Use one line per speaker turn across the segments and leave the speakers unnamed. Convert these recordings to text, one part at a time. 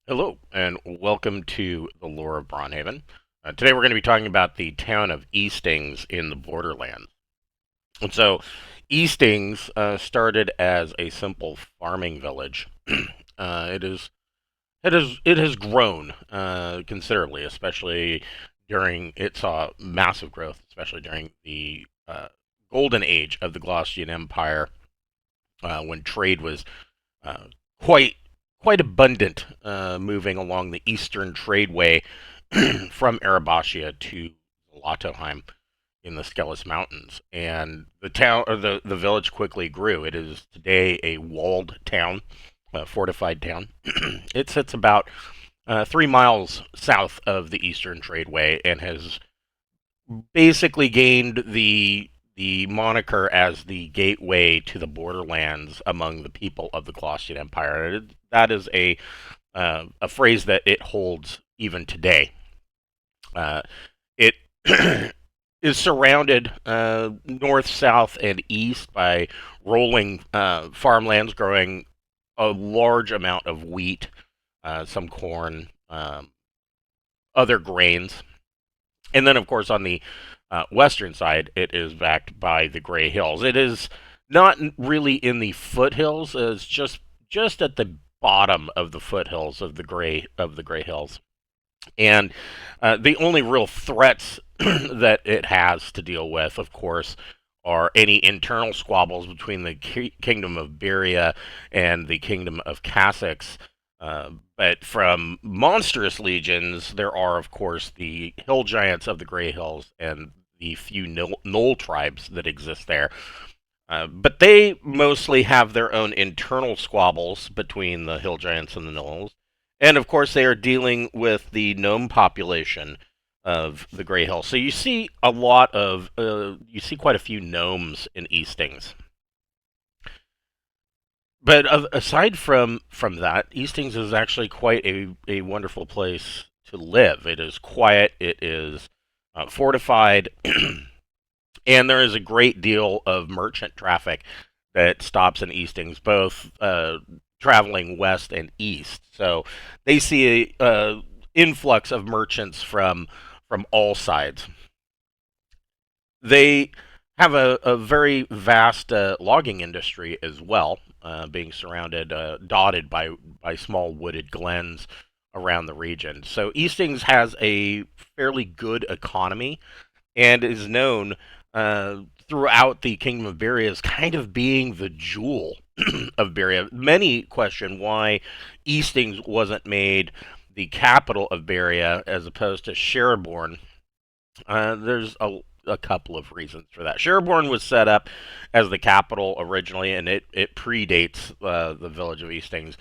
Hello, and welcome to the Lore of Braunhaven. Today we're going to be talking about the town of Eastings in the borderlands. And so, Eastings started as a simple farming village. It is it has grown considerably, especially during it saw massive growth, especially during the golden age of the Glaucian Empire, when trade was uh, quite quite abundant, moving along the eastern tradeway from Erebachia to Latoheim in the Skelis Mountains, and the town or the village quickly grew. It is today a walled town, a fortified town. It sits about 3 miles south of the eastern tradeway and has basically gained the moniker as the gateway to the borderlands among the people of the Glaucian Empire. That is a phrase that it holds even today. It is surrounded north, south, and east by rolling farmlands growing a large amount of wheat, some corn, other grains. And then, of course, on the western side, it is backed by the Gray Hills. It is not really in the foothills; it's just at the bottom of the foothills of the Gray Hills. And the only real threats that it has to deal with, of course, are any internal squabbles between the Kingdom of Beria and the Kingdom of Casix. But from monstrous legions, there are, of course, the hill giants of the Grey Hills and the few knoll tribes that exist there. But they mostly have their own internal squabbles between the hill giants and the gnolls. And of course, they are dealing with the gnome population of the Grey Hills. So you see quite a few gnomes in Eastings. But aside from that, Eastings is actually quite a wonderful place to live. It is quiet. It is fortified. And there is a great deal of merchant traffic that stops in Eastings, both traveling west and east. So they see a influx of merchants from all sides. They have a very vast logging industry as well, being surrounded, dotted by small wooded glens around the region. So Eastings has a fairly good economy and is known throughout the Kingdom of Beria as kind of being the jewel of Beria. Many question why Eastings wasn't made the capital of Beria as opposed to Sheriborn. There's a couple of reasons for that. Sheriborn was set up as the capital originally, and it predates the village of Eastings.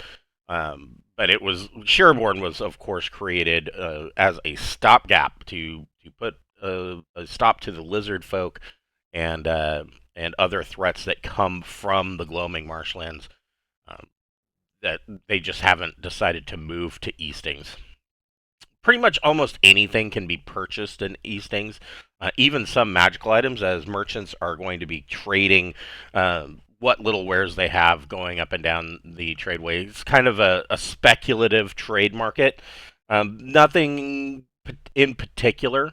But it was Sheriborn was, of course, created as a stopgap to put a stop to the lizard folk and and other threats that come from the gloaming marshlands, um, that they just haven't decided to move to Eastings. Pretty much almost anything can be purchased in Eastings, even some magical items, as merchants are going to be trading what little wares they have going up and down the tradeway. It's kind of a speculative trade market. Nothing in particular.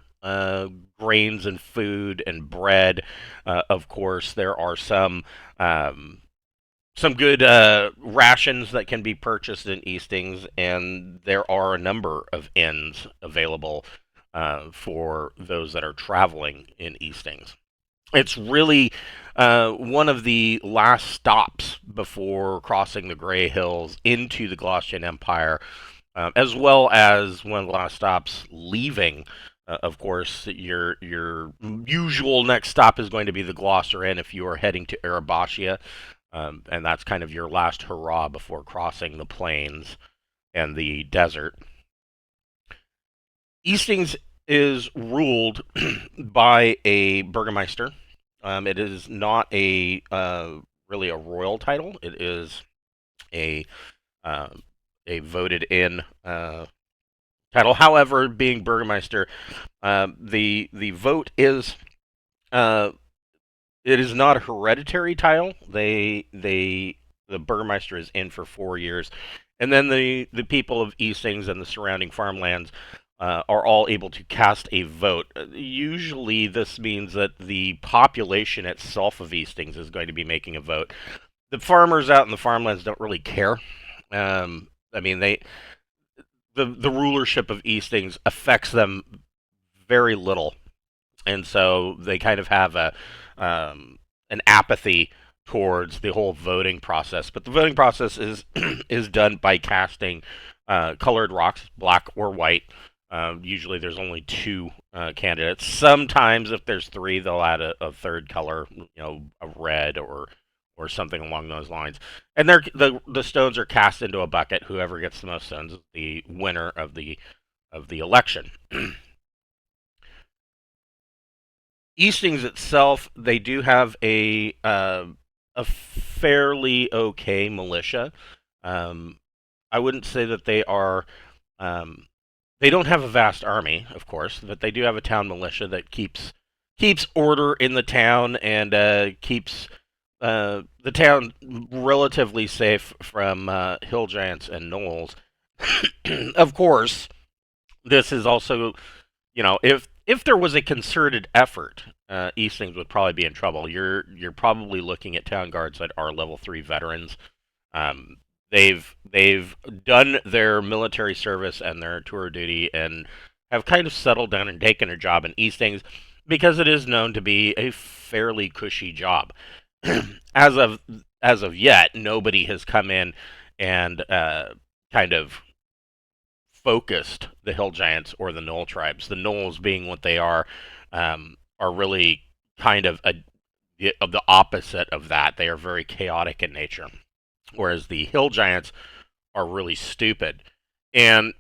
Grains and food and bread. Of course, there are some good rations that can be purchased in Eastings, and there are a number of inns available for those that are traveling in Eastings. It's really one of the last stops before crossing the Grey Hills into the Glaucian Empire, as well as one of the last stops leaving. Of course, your usual next stop is going to be the Gloucester Inn if you are heading to Erebachia, and that's kind of your last hurrah before crossing the plains and the desert. Eastings is ruled by a burgomaster. It is not a really a royal title. It is a uh, a voted in title. However, being burgomaster, the vote is uh, it is not a hereditary title. The burgomaster is in for 4 years, And then the people of Eastings and the surrounding farmlands are all able to cast a vote. Usually, this means that the population itself of Eastings is going to be making a vote. The farmers out in the farmlands don't really care. I mean, the rulership of Eastings affects them very little, and so they kind of have an apathy towards the whole voting process. But the voting process is is done by casting colored rocks, black or white. Usually, there's only two candidates. Sometimes, if there's three, they'll add a third color, a red or something along those lines. And the stones are cast into a bucket. Whoever gets the most stones is the winner of the election. Eastings itself, they do have a fairly okay militia. Um, I wouldn't say that they are. They don't have a vast army, of course, but they do have a town militia that keeps order in the town and keeps the town relatively safe from hill giants and gnolls. Of course, this is also, if there was a concerted effort, Eastings would probably be in trouble. You're probably looking at town guards that are level 3 veterans. Um, they've done their military service and their tour duty and have kind of settled down and taken a job in Eastings because it is known to be a fairly cushy job. as of as of yet, nobody has come in and kind of focused the hill giants or the gnoll tribes. The gnolls, being what they are really kind of the opposite of that. They are very chaotic in nature, whereas the hill giants are really stupid. And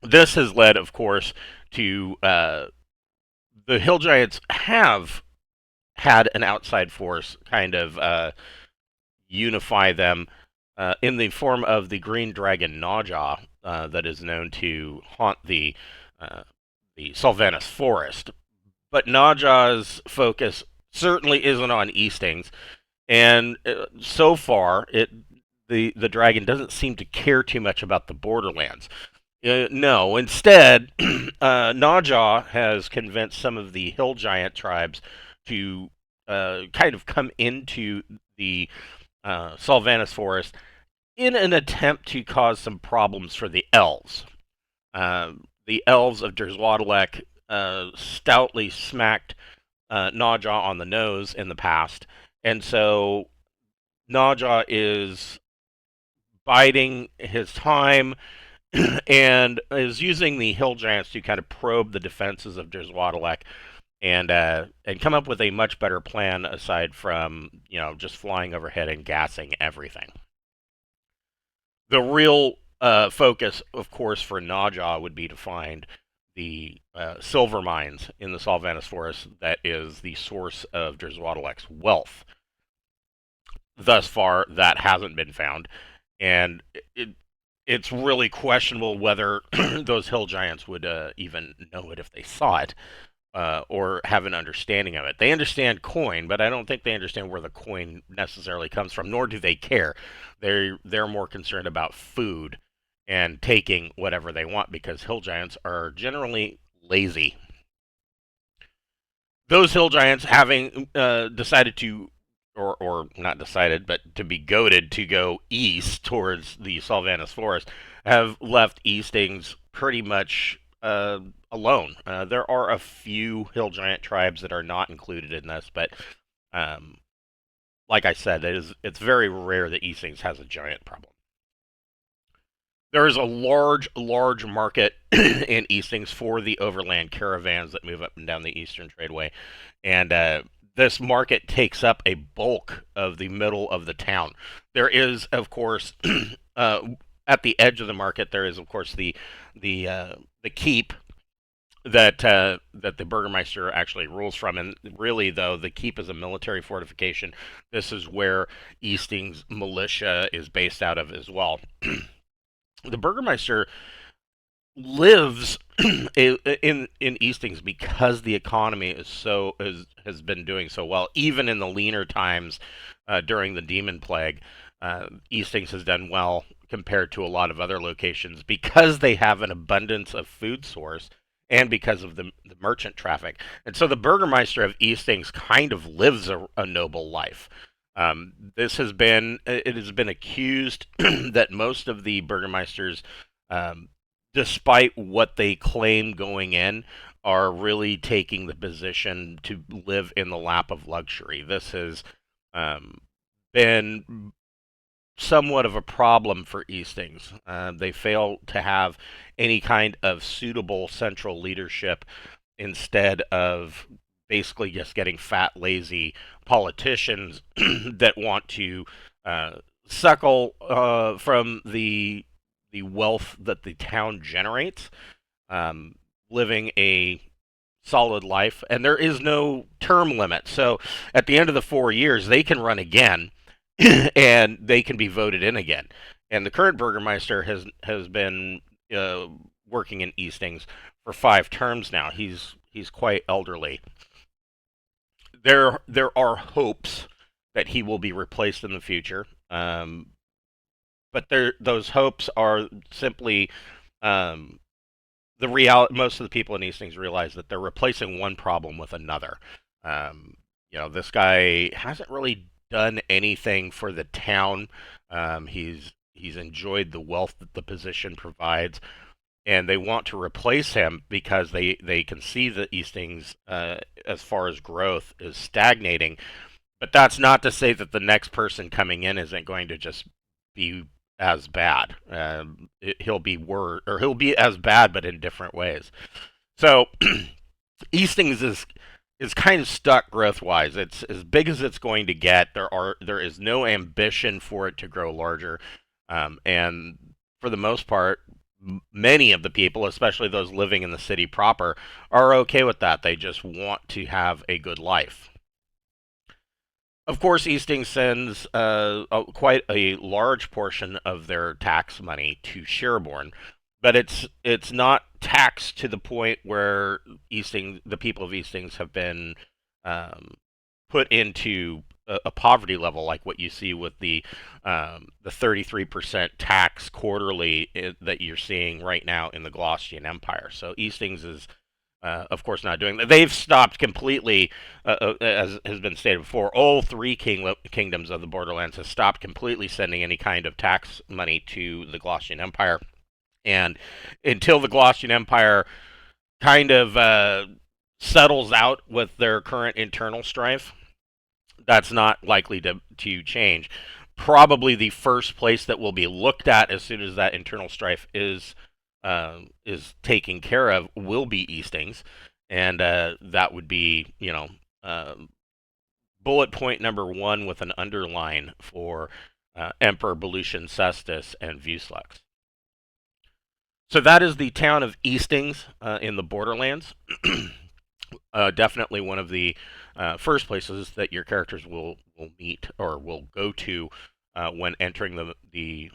this has led, of course, to the hill giants have had an outside force kind of unify them in the form of the green dragon Naja that is known to haunt the Sylvanas forest. But Naja's focus certainly isn't on Eastings, and so far the dragon doesn't seem to care too much about the borderlands. No, instead, Naja has convinced some of the hill giant tribes to kind of come into the Sylvanas forest in an attempt to cause some problems for the elves. The elves of Derzwadalek stoutly smacked Naja on the nose in the past, and so Naja is biding his time and is using the hill giants to kind of probe the defenses of Derzwadalek and come up with a much better plan aside from just flying overhead and gassing everything. The real focus, of course, for Naja would be to find the silver mines in the Sylvanas forest that is the source of Derzwadalek's wealth. Thus far, that hasn't been found, and it's really questionable whether those hill giants would even know it if they saw it. Or have an understanding of it. They understand coin, but I don't think they understand where the coin necessarily comes from, nor do they care. They're more concerned about food and taking whatever they want because hill giants are generally lazy. Those hill giants, having decided to, or not decided, but to be goaded to go east towards the Sylvanas forest, have left Eastings pretty much alone. There are a few hill giant tribes that are not included in this, but like I said, it's very rare that Eastings has a giant problem. There is a large market in Eastings for the overland caravans that move up and down the Eastern Tradeway, and this market takes up a bulk of the middle of the town. There is, of course, at the edge of the market, there is, of course, the keep that the Burgermeister actually rules from. And really, though, the keep is a military fortification. This is where Eastings militia is based out of as well. The Burgermeister lives in Eastings because the economy has been doing so well, even in the leaner times during the Demon Plague. Eastings has done well compared to a lot of other locations because they have an abundance of food source and because of the merchant traffic. And so the Burgermeister of Eastings kind of lives a noble life. It has been accused that most of the burgomeisters, um, despite what they claim going in, are really taking the position to live in the lap of luxury. This has um, been somewhat of a problem for Eastings. They fail to have any kind of suitable central leadership instead of basically just getting fat, lazy politicians that want to suckle from the wealth that the town generates, um, living a solid life, and there is no term limit. So at the end of the 4 years, they can run again, and they can be voted in again. And the current burgermeister has been uh, working in Eastings for 5 terms now. He's quite elderly. There are hopes that he will be replaced in the future, but those hopes are simply um, the reality. Most of the people in Eastings realize that they're replacing one problem with another. Um, this guy hasn't really done anything for the town. He's enjoyed the wealth that the position provides, and they want to replace him because they can see that Eastings, as far as growth, is stagnating. But that's not to say that the next person coming in isn't going to just be as bad. He'll be worse, or he'll be as bad, but in different ways. So Eastings is kind of stuck growth wise. It's as big as it's going to get. There is no ambition for it to grow larger, and for the most part, many of the people, especially those living in the city proper, are okay with that. They just want to have a good life. Of course, Easting sends quite a large portion of their tax money to Sherborne, but it's not taxed to the point where the people of Eastings have been um, put into a poverty level like what you see with the 33% tax quarterly that you're seeing right now in the Gloucestian Empire. So Eastings is of course, not doing that. They've stopped completely, as has been stated before. All three kingdoms of the Borderlands have stopped completely sending any kind of tax money to the Gloucestian Empire. And until the Gloucestian Empire kind of settles out with their current internal strife, that's not likely to change. Probably the first place that will be looked at as soon as that internal strife is taken care of will be Eastings, and that would be bullet point number one with an underline for Emperor Belusian Cestus and Vuslax. So that is the town of Eastings in the Borderlands. Definitely one of the first places that your characters will meet or will go to when entering the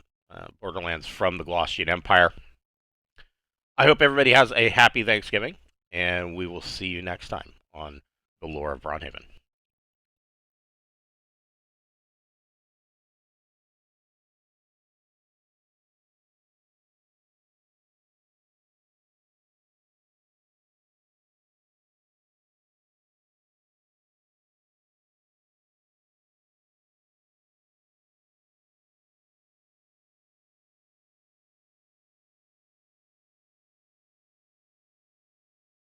Borderlands from the Gloucestian Empire. I hope everybody has a happy Thanksgiving, and we will see you next time on the Lore of Braunhaven.